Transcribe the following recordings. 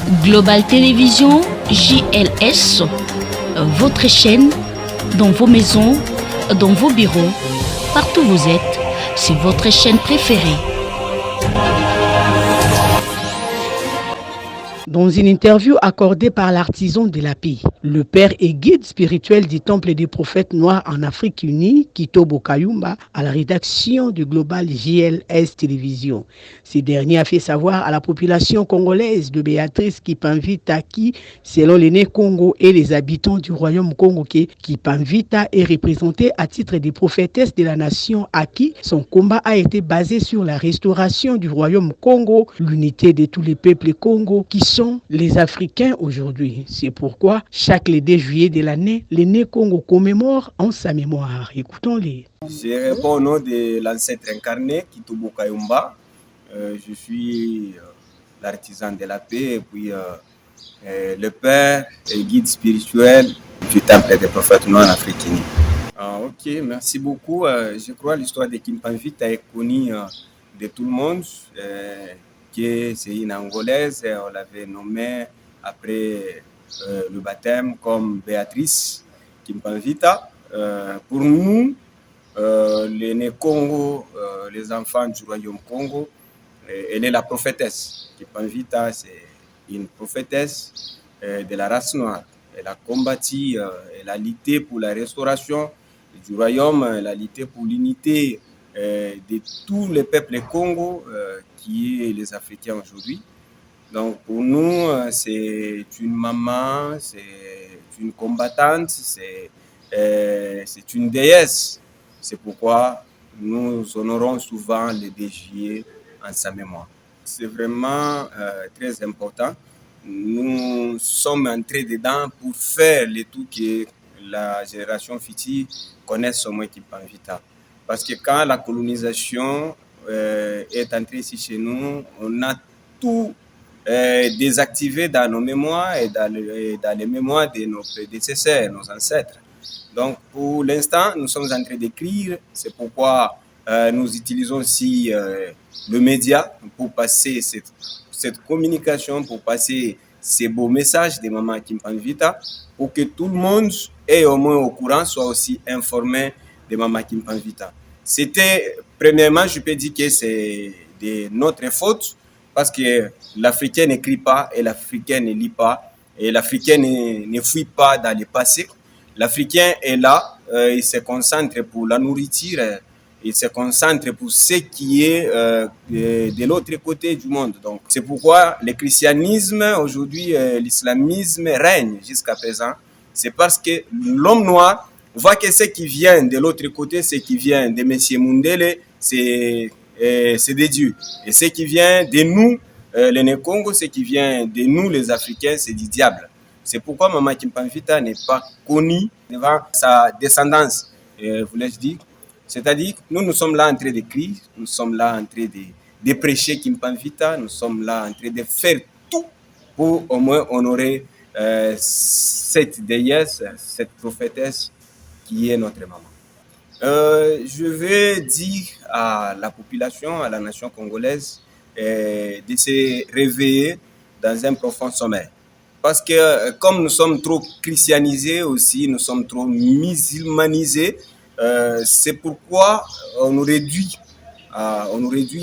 Global Télévision, JLS, votre chaîne, dans vos maisons, dans vos bureaux, partout où vous êtes, c'est votre chaîne préférée. Dans une interview accordée par l'artisan de la paix, le père et guide spirituel du Temple des prophètes noirs en Afrique unie, Kitobo Kayumba, à la rédaction du Global JLS Télévision. Ce dernier a fait savoir à la population congolaise de Béatrice Kipanvita qui, selon l'aîné Congo et les habitants du royaume Congo, Kipanvita est représentée à titre de prophétesse de la nation à qui son combat a été basé sur la restauration du royaume Congo, l'unité de tous les peuples Congo qui sont les Africains aujourd'hui. C'est pourquoi chaque le 2 juillet de l'année, l'aîné Congo commémore en sa mémoire. Écoutons-les. Je réponds au nom de l'ancêtre incarné, Kitobo Kayumba. Je suis l'artisan de la paix et puis le père et guide spirituel du Temple des prophètes noirs en Afrique unie. Ok, merci beaucoup. Je crois que l'histoire de Kipanvita est connue de tout le monde. C'est une Angolaise, on l'avait nommée après le baptême comme Béatrice Kipanvita. Pour nous, les Congo, les enfants du royaume Congo, elle est la prophétesse. Kipanvita, c'est une prophétesse de la race noire. Elle a combattu, elle a lutté pour la restauration du royaume, elle a lutté pour l'unité de tous les peuples Congo qui est les Africains aujourd'hui. Donc pour nous, c'est une maman, c'est une combattante, c'est une déesse. C'est pourquoi nous honorons souvent le 2 juillet en sa mémoire. C'est vraiment très important. Nous sommes entrés dedans pour faire le tout que la génération future connaisse au moins Kipanvita. Parce que quand la colonisation est entrée ici chez nous, on a tout désactivé dans nos mémoires et dans les mémoires de nos prédécesseurs, nos ancêtres. Donc pour l'instant, nous sommes en train d'écrire. C'est pourquoi nous utilisons aussi le média pour passer cette communication, pour passer ces beaux messages de Maman Kipanvita, pour que tout le monde est au moins au courant, soit aussi informé de Maman Kipanvita. C'était, premièrement, je peux dire que c'est de notre faute, parce que l'Africain n'écrit pas et l'Africain ne lit pas, et l'Africain ne fuit pas dans le passé. L'Africain est là, il se concentre pour la nourriture, il se concentre pour ce qui est de l'autre côté du monde. Donc, c'est pourquoi le christianisme, aujourd'hui, l'islamisme règne jusqu'à présent. C'est parce que l'homme noir voit que ce qui vient de l'autre côté, ce qui vient de M. Mundele, c'est de Dieu. Et ce qui vient de nous, les Congo, ce qui vient de nous, les Africains, c'est du diable. C'est pourquoi Maman Kipanvita n'est pas connue devant sa descendance, voulais-je dire. C'est-à-dire que nous sommes là en train d'écrire, nous sommes là en train de prêcher Kipanvita, nous sommes là en train de faire tout pour au moins honorer cette déesse, cette prophétesse qui est notre maman. Je vais dire à la population, à la nation congolaise, de se réveiller dans un profond sommeil. Parce que comme nous sommes trop christianisés aussi, nous sommes trop musulmanisés, c'est pourquoi on nous réduit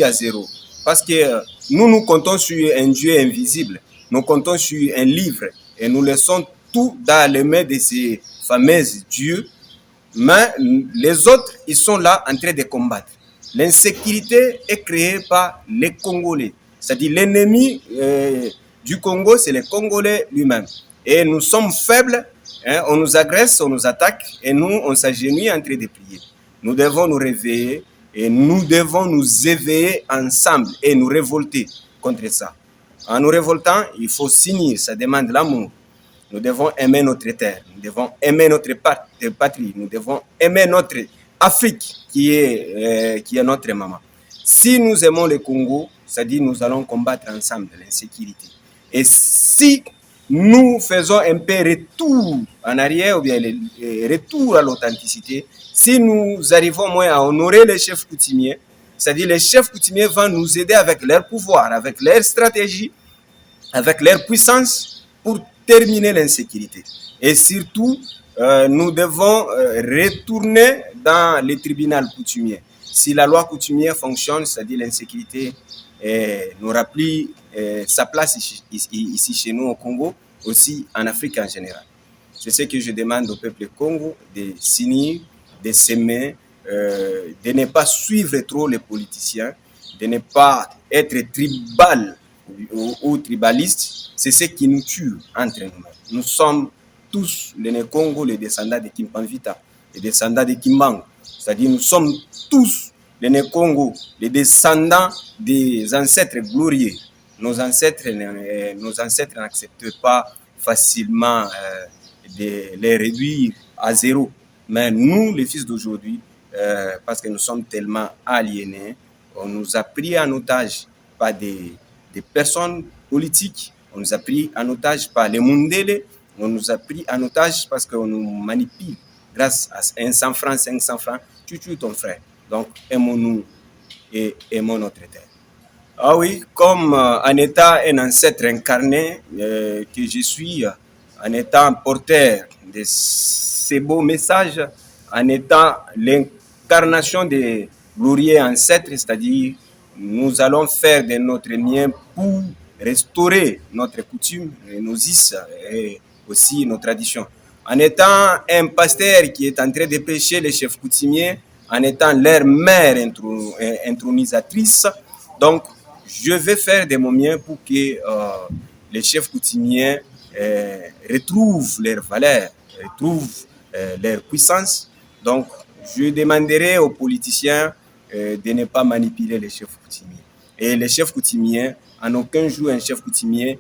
à zéro. Parce que nous comptons sur un Dieu invisible, nous comptons sur un livre et nous laissons tout dans les mains de ces fameux dieux. Mais les autres, ils sont là en train de combattre. L'insécurité est créée par les Congolais. C'est-à-dire l'ennemi du Congo, c'est le Congolais lui-même. Et nous sommes faibles, hein, on nous agresse, on nous attaque, et nous, on s'agenouille en train de prier. Nous devons nous réveiller, et nous devons nous éveiller ensemble, et nous révolter contre ça. En nous révoltant, il faut s'unir, ça demande l'amour. Nous devons aimer notre terre, nous devons aimer notre patrie, nous devons aimer notre Afrique qui est notre maman. Si nous aimons le Congo, c'est-à-dire nous allons combattre ensemble l'insécurité. Et si nous faisons un peu retour en arrière ou bien retour à l'authenticité, si nous arrivons moins à honorer les chefs coutumiers, c'est-à-dire les chefs coutumiers vont nous aider avec leur pouvoir, avec leur stratégie, avec leur puissance pour terminer l'insécurité. Et surtout, nous devons retourner dans les tribunaux coutumiers. Si la loi coutumière fonctionne, c'est-à-dire l'insécurité n'aura plus sa place ici chez nous au Congo, aussi en Afrique en général. C'est ce que je demande au peuple Congo de s'unir, de s'aimer, de ne pas suivre trop les politiciens, de ne pas être tribal ou tribaliste. C'est ce qui nous tue entre nous. Nous sommes tous les Congo, les descendants de Kimpanvita, les descendants de Kimbangu. C'est-à-dire nous sommes tous les Congo, les descendants des ancêtres glorieux. Nos ancêtres n'acceptent pas facilement de les réduire à zéro. Mais nous, les fils d'aujourd'hui, parce que nous sommes tellement aliénés, on nous a pris en otage par des personnes politiques, on nous a pris en otage par les Mundele, on nous a pris en otage parce qu'on nous manipule grâce à 100 francs, 500 francs, tu tues ton frère. Donc, aimons-nous et aimons notre terre. Ah oui, comme en étant un ancêtre incarné que je suis, en étant porteur de ces beaux messages, en étant l'incarnation des glorieux ancêtres, c'est-à-dire nous allons faire de notre mien pour restaurer notre coutume, nos us et aussi nos traditions. En étant un pasteur qui est en train de prêcher les chefs coutumiers, en étant leur mère intronisatrice, donc je vais faire de mon mien pour que les chefs coutumiers retrouvent leur valeur, retrouvent leur puissance. Donc, je demanderai aux politiciens de ne pas manipuler les chefs coutumiers. Et les chefs coutumiers, en aucun jour, un chef coutumier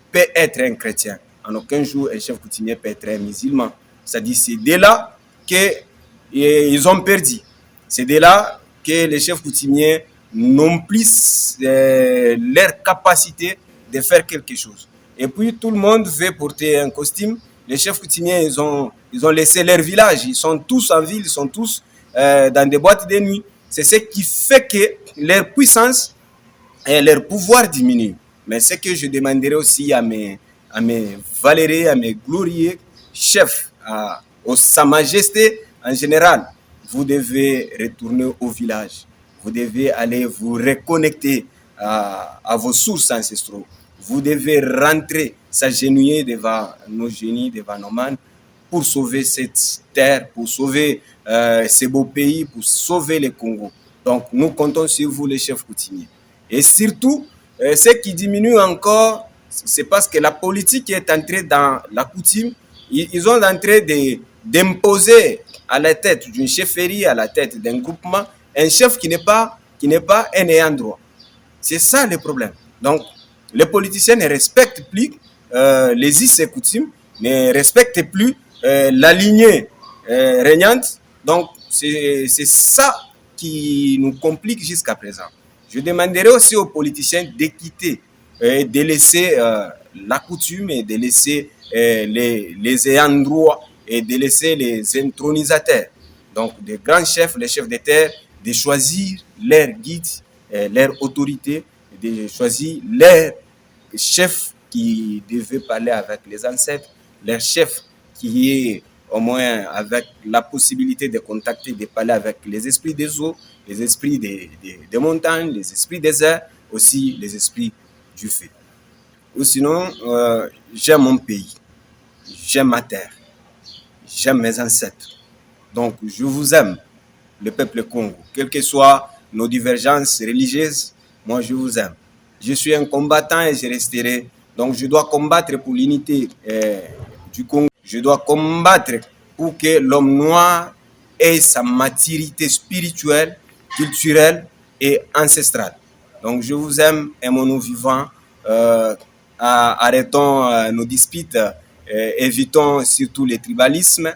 peut être un chrétien. En aucun jour, un chef coutumier peut être un musulman. C'est-à-dire, c'est de là qu'ils ont perdu. C'est de là que les chefs coutumiers n'ont plus leur capacité de faire quelque chose. Et puis, tout le monde veut porter un costume. Les chefs coutumiers, ils ont laissé leur village. Ils sont tous en ville, ils sont tous dans des boîtes de nuit. C'est ce qui fait que leur puissance et leur pouvoir diminue. Mais ce que je demanderai aussi à mes valeureux, à mes glorieux chefs, à Sa Majesté en général, vous devez retourner au village. Vous devez aller vous reconnecter à vos sources ancestrales. Vous devez rentrer, s'agenouiller devant nos génies, devant nos mânes, pour sauver cette terre, pour sauver ces beaux pays, pour sauver le Congo. Donc, nous comptons sur vous, les chefs coutumiers. Et surtout, ce qui diminue encore, c'est parce que la politique est entrée dans la coutume. Ils sont en train d'imposer à la tête d'une chefferie, à la tête d'un groupement, un chef qui n'est pas un ayant droit. C'est ça le problème. Donc, les politiciens ne respectent plus les us et coutumes, ne respectent plus la lignée régnante. Donc, c'est ça qui nous complique jusqu'à présent. Je demanderai aussi aux politiciens de quitter, de laisser la coutume et de laisser les ayants droit et de laisser les intronisateurs, donc des grands chefs, les chefs d'État, de choisir leur guide, leur autorité, de choisir leur chef qui devait parler avec les ancêtres, leur chef qui est au moins avec la possibilité de contacter, de parler avec les esprits des eaux, les esprits des montagnes, les esprits des airs, aussi les esprits du feu. Ou sinon, j'aime mon pays, j'aime ma terre, j'aime mes ancêtres. Donc, je vous aime, le peuple Congo. Quelles que soient nos divergences religieuses, moi, je vous aime. Je suis un combattant et je resterai. Donc, je dois combattre pour l'unité du Congo. Je dois combattre pour que l'homme noir ait sa maturité spirituelle, culturelle et ancestrale. Donc, je vous aime, aimons-nous vivants. Arrêtons nos disputes, évitons surtout les tribalismes.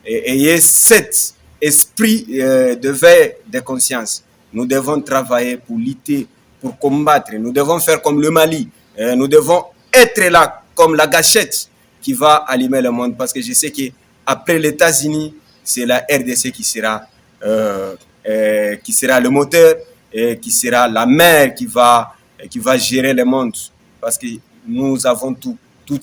Et ayez cet esprit de veille de conscience. Nous devons travailler pour lutter, pour combattre. Nous devons faire comme le Mali. Nous devons être là comme la gâchette qui va allumer le monde. Parce que je sais qu'après les États-Unis, c'est la RDC qui sera le moteur, et qui sera la mère qui va gérer le monde. Parce que nous avons tout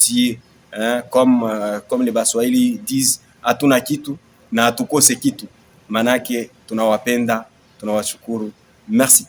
y est, hein, comme les Baswahili disent, hatuna kitu na hatukose kitu. Manake tunawapenda, tunawashukuru. Merci.